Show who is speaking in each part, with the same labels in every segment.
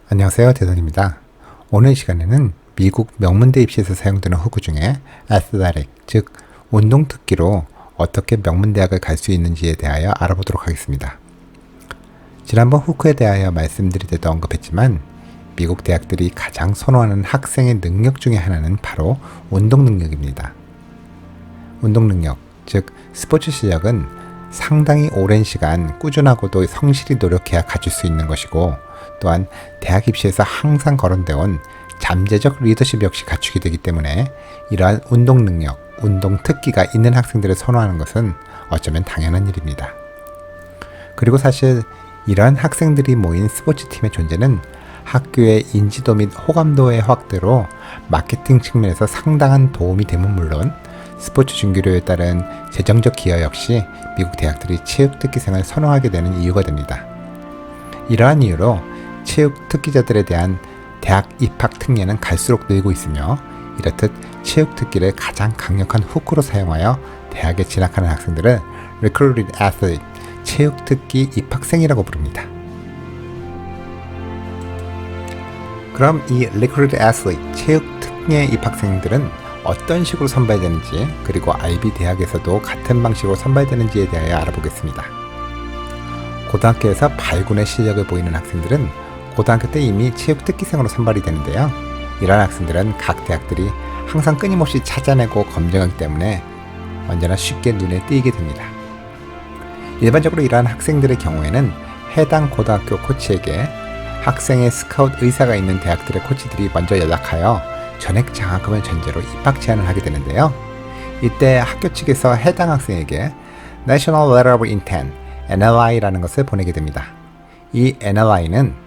Speaker 1: 안녕하세요, 대선입니다. 오늘 시간에는 미국 명문대 입시에서 사용되는 후크 중에 athletic, 즉 운동 특기로 어떻게 명문대학을 갈 수 있는지에 대하여 알아보도록 하겠습니다. 지난번 후크에 대하여 말씀드릴 때도 언급했지만 미국 대학들이 가장 선호하는 학생의 능력 중에 하나는 바로 운동 능력입니다. 운동 능력, 즉 스포츠 실력은 상당히 오랜 시간 꾸준하고도 성실히 노력해야 가질 수 있는 것이고, 또한 대학 입시에서 항상 거론되어 잠재적 리더십 역시 갖추게 되기 때문에 이러한 운동 능력, 운동 특기가 있는 학생들을 선호하는 것은 어쩌면 당연한 일입니다. 그리고 사실 이러한 학생들이 모인 스포츠팀의 존재는 학교의 인지도 및 호감도의 확대로 마케팅 측면에서 상당한 도움이 되면 물론 스포츠 준규료에 따른 재정적 기여 역시 미국 대학들이 체육 특기생을 선호하게 되는 이유가 됩니다. 이러한 이유로 체육 특기자들에 대한 대학 입학 특례는 갈수록 늘고 있으며, 이렇듯 체육 특기를 가장 강력한 후크로 사용하여 대학에 진학하는 학생들을 Recruited Athlete, 체육 특기 입학생이라고 부릅니다. 그럼 이 Recruited Athlete, 체육 특례 입학생들은 어떤 식으로 선발되는지, 그리고 IB 대학에서도 같은 방식으로 선발되는지에 대하여 알아보겠습니다. 고등학교에서 발군의 실력을 보이는 학생들은 고등학교 때 이미 체육 특기생으로 선발이 되는데요. 이러한 학생들은 각 대학들이 항상 끊임없이 찾아내고 검증하기 때문에 언제나 쉽게 눈에 띄게 됩니다. 일반적으로 이러한 학생들의 경우에는 해당 고등학교 코치에게 학생의 스카우트 의사가 있는 대학들의 코치들이 먼저 연락하여 전액 장학금을 전제로 입학 제안을 하게 되는데요. 이때 학교 측에서 해당 학생에게 National Letter of Intent, NLI라는 것을 보내게 됩니다. 이 NLI는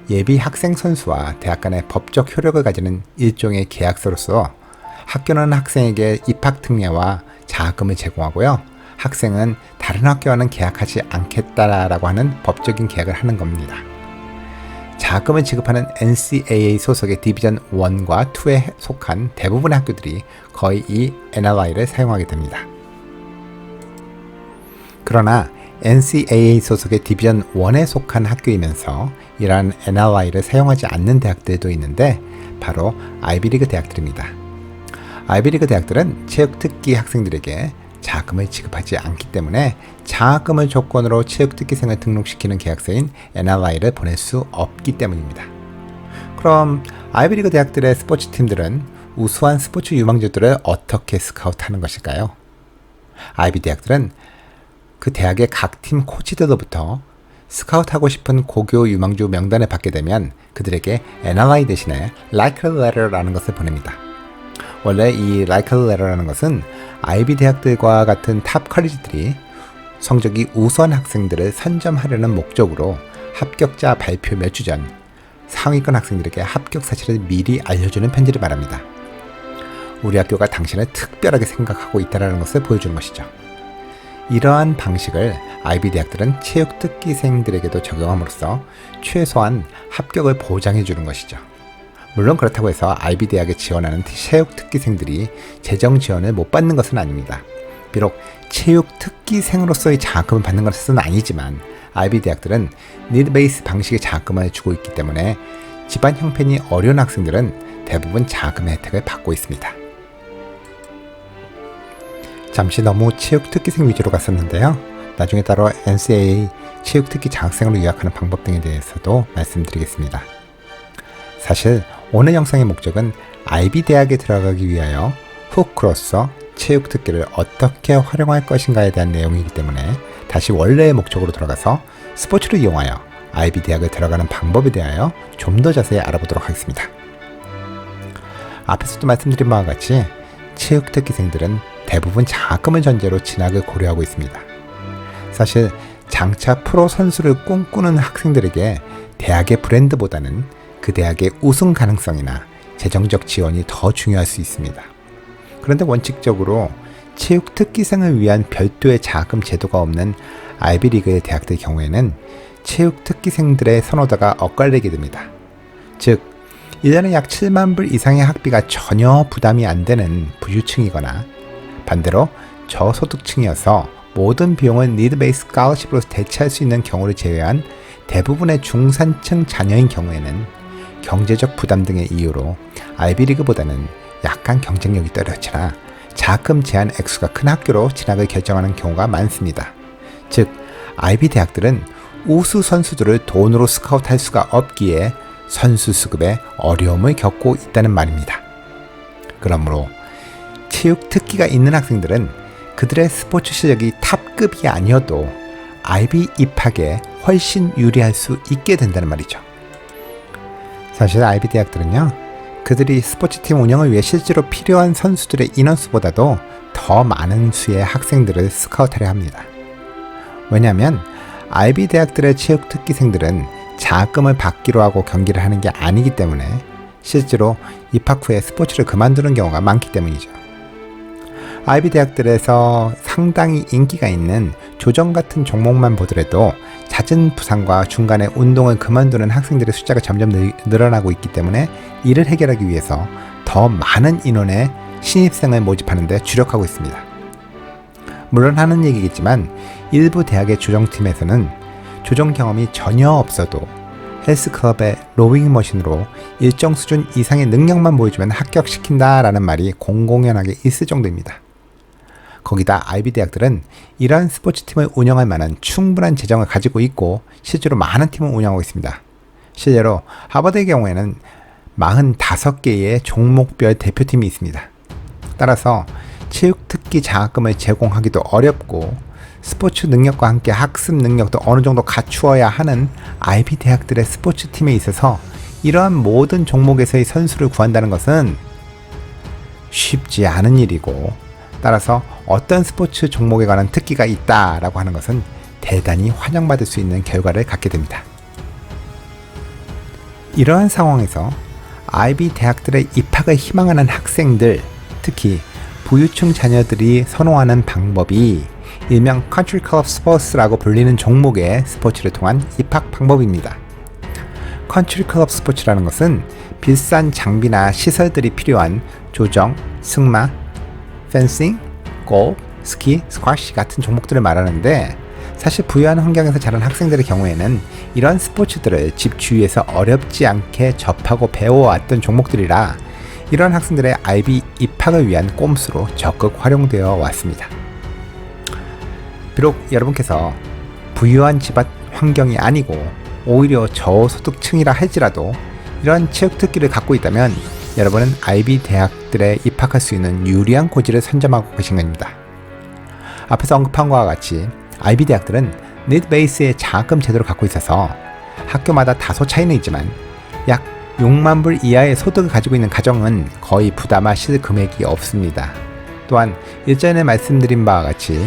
Speaker 1: 예비 학생 선수와 대학 간의 법적 효력을 가지는 일종의 계약서로서 학교는 학생에게 입학 특례와 장학금을 제공하고요, 학생은 다른 학교와는 계약하지 않겠다라고 하는 법적인 계약을 하는 겁니다. 장학금을 지급하는 NCAA 소속의 디비전 1과 2에 속한 대부분의 학교들이 거의 이 NLI를 사용하게 됩니다. 그러나 NCAA 소속의 디비전 1에 속한 학교이면서 이러한 NLI를 사용하지 않는 대학들도 있는데 바로 아이비리그 대학들입니다. 아이비리그 대학들은 체육 특기 학생들에게 장학금을 지급하지 않기 때문에 장학금을 조건으로 체육 특기생을 등록시키는 계약서인 NLI를 보낼 수 없기 때문입니다. 그럼 아이비리그 대학들의 스포츠팀들은 우수한 스포츠 유망주들을 어떻게 스카우트하는 것일까요? 아이비 대학들은 그 대학의 각 팀 코치들로부터 스카우트하고 싶은 고교 유망주 명단을 받게 되면 그들에게 NLI 대신에 Like a Letter라는 것을 보냅니다. 원래 이 Like a Letter라는 것은 아이비 대학들과 같은 탑 컬리지들이 성적이 우수한 학생들을 선점하려는 목적으로 합격자 발표 몇 주 전 상위권 학생들에게 합격 사실을 미리 알려주는 편지를 말합니다. 우리 학교가 당신을 특별하게 생각하고 있다는 것을 보여주는 것이죠. 이러한 방식을 아이비 대학들은 체육 특기생들에게도 적용함으로써 최소한 합격을 보장해 주는 것이죠. 물론 그렇다고 해서 아이비 대학에 지원하는 체육 특기생들이 재정 지원을 못 받는 것은 아닙니다. 비록 체육 특기생으로서의 장학금을 받는 것은 아니지만 아이비 대학들은 니드 베이스 방식의 장학금을 주고 있기 때문에 집안 형편이 어려운 학생들은 대부분 장학금의 혜택을 받고 있습니다. 잠시 너무 체육 특기생 위주로 갔었는데요. 나중에 따로 NCAA 체육 특기 장학생으로 유학하는 방법 등에 대해서도 말씀드리겠습니다. 사실 오늘 영상의 목적은 IB 대학에 들어가기 위하여 후크로서 체육 특기를 어떻게 활용할 것인가에 대한 내용이기 때문에 다시 원래의 목적으로 돌아가서 스포츠를 이용하여 IB 대학에 들어가는 방법에 대하여 좀 더 자세히 알아보도록 하겠습니다. 앞에서도 말씀드린 바와 같이 체육 특기생들은 대부분 장학금을 전제로 진학을 고려하고 있습니다. 사실 장차 프로 선수를 꿈꾸는 학생들에게 대학의 브랜드보다는 그 대학의 우승 가능성이나 재정적 지원이 더 중요할 수 있습니다. 그런데 원칙적으로 체육 특기생을 위한 별도의 장학금 제도가 없는 아이비리그의 대학들의 경우에는 체육 특기생들의 선호도가 엇갈리게 됩니다. 즉 1년에 약 7만 불 이상의 학비가 전혀 부담이 안 되는 부유층이거나 반대로 저소득층이어서 모든 비용을 니드 베이스 스칼러십으로 대체할 수 있는 경우를 제외한 대부분의 중산층 자녀인 경우에는 경제적 부담 등의 이유로 아이비리그보다는 약간 경쟁력이 떨어지나 자금 제한 액수가 큰 학교로 진학을 결정하는 경우가 많습니다. 즉, 아이비 대학들은 우수 선수들을 돈으로 스카우트할 수가 없기에 선수 수급에 어려움을 겪고 있다는 말입니다. 그러므로 체육 특기가 있는 학생들은 그들의 스포츠 실력이 탑급이 아니어도 아이비 입학에 훨씬 유리할 수 있게 된다는 말이죠. 사실 아이비 대학들은요, 그들이 스포츠팀 운영을 위해 실제로 필요한 선수들의 인원수보다도 더 많은 수의 학생들을 스카우트하려 합니다. 왜냐하면 아이비 대학들의 체육 특기생들은 장학금을 받기로 하고 경기를 하는 게 아니기 때문에 실제로 입학 후에 스포츠를 그만두는 경우가 많기 때문이죠. 아이비 대학들에서 상당히 인기가 있는 조정 같은 종목만 보더라도 잦은 부상과 중간에 운동을 그만두는 학생들의 숫자가 점점 늘어나고 있기 때문에 이를 해결하기 위해서 더 많은 인원의 신입생을 모집하는 데 주력하고 있습니다. 물론 하는 얘기겠지만 일부 대학의 조정팀에서는 조정 경험이 전혀 없어도 헬스클럽의 로잉 머신으로 일정 수준 이상의 능력만 보여주면 합격시킨다라는 말이 공공연하게 있을 정도입니다. 거기다 아이비 대학들은 이러한 스포츠팀을 운영할 만한 충분한 재정을 가지고 있고 실제로 많은 팀을 운영하고 있습니다. 실제로 하버드의 경우에는 45개의 종목별 대표팀이 있습니다. 따라서 체육 특기 장학금을 제공하기도 어렵고 스포츠 능력과 함께 학습 능력도 어느 정도 갖추어야 하는 아이비 대학들의 스포츠팀에 있어서 이러한 모든 종목에서의 선수를 구한다는 것은 쉽지 않은 일이고, 따라서 어떤 스포츠 종목에 관한 특기가 있다라고 하는 것은 대단히 환영받을 수 있는 결과를 갖게 됩니다. 이러한 상황에서 아이비 대학들의 입학을 희망하는 학생들, 특히 부유층 자녀들이 선호하는 방법이 일명 Country Club Sports라고 불리는 종목의 스포츠를 통한 입학 방법입니다. Country Club Sports라는 것은 비싼 장비나 시설들이 필요한 조정, 승마, 펜싱, 골프, 스키, 스쿼시 같은 종목들을 말하는데, 사실 부유한 환경에서 자란 학생들의 경우에는 이런 스포츠들을 집 주위에서 어렵지 않게 접하고 배워왔던 종목들이라 이런 학생들의 아이비 입학을 위한 꼼수로 적극 활용되어 왔습니다. 비록 여러분께서 부유한 집안 환경이 아니고 오히려 저소득층이라 할지라도 이런 체육 특기를 갖고 있다면 여러분은 아이비 대학들에 입학할 수 있는 유리한 고지를 선점하고 계신 겁니다. 앞에서 언급한 것과 같이 아이비 대학들은 니드 베이스의 장학금 제도를 갖고 있어서 학교마다 다소 차이는 있지만 약 6만 불 이하의 소득을 가지고 있는 가정은 거의 부담하실 금액이 없습니다. 또한 일전에 말씀드린 바와 같이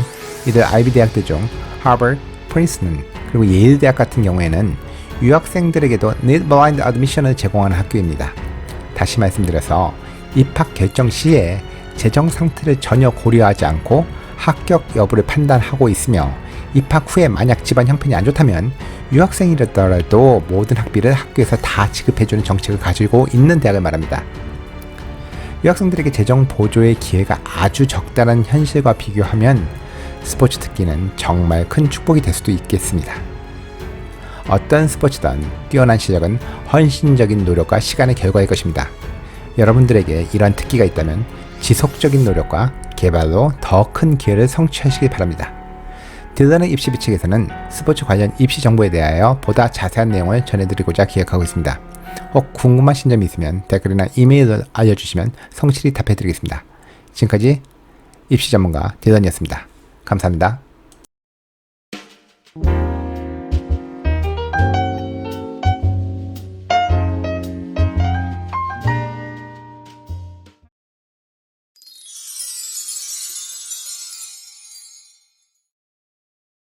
Speaker 1: 이들 아이비 대학들 중 하버드, 프린스턴, 그리고 예일 대학 같은 경우에는 유학생들에게도 Need Blind Admission을 제공하는 학교입니다. 다시 말씀드려서 입학 결정 시에 재정 상태를 전혀 고려하지 않고 합격 여부를 판단하고 있으며 입학 후에 만약 집안 형편이 안 좋다면 유학생이라더라도 모든 학비를 학교에서 다 지급해주는 정책을 가지고 있는 대학을 말합니다. 유학생들에게 재정 보조의 기회가 아주 적다는 현실과 비교하면 스포츠 특기는 정말 큰 축복이 될 수도 있겠습니다. 어떤 스포츠든 뛰어난 실력은 헌신적인 노력과 시간의 결과일 것입니다. 여러분들에게 이러한 특기가 있다면 지속적인 노력과 개발로 더 큰 기회를 성취하시길 바랍니다. 딜런의 입시 비책에서는 스포츠 관련 입시 정보에 대하여 보다 자세한 내용을 전해드리고자 기획하고 있습니다. 혹 궁금하신 점이 있으면 댓글이나 이메일로 알려주시면 성실히 답해드리겠습니다. 지금까지 입시 전문가 딜런이었습니다. 감사합니다.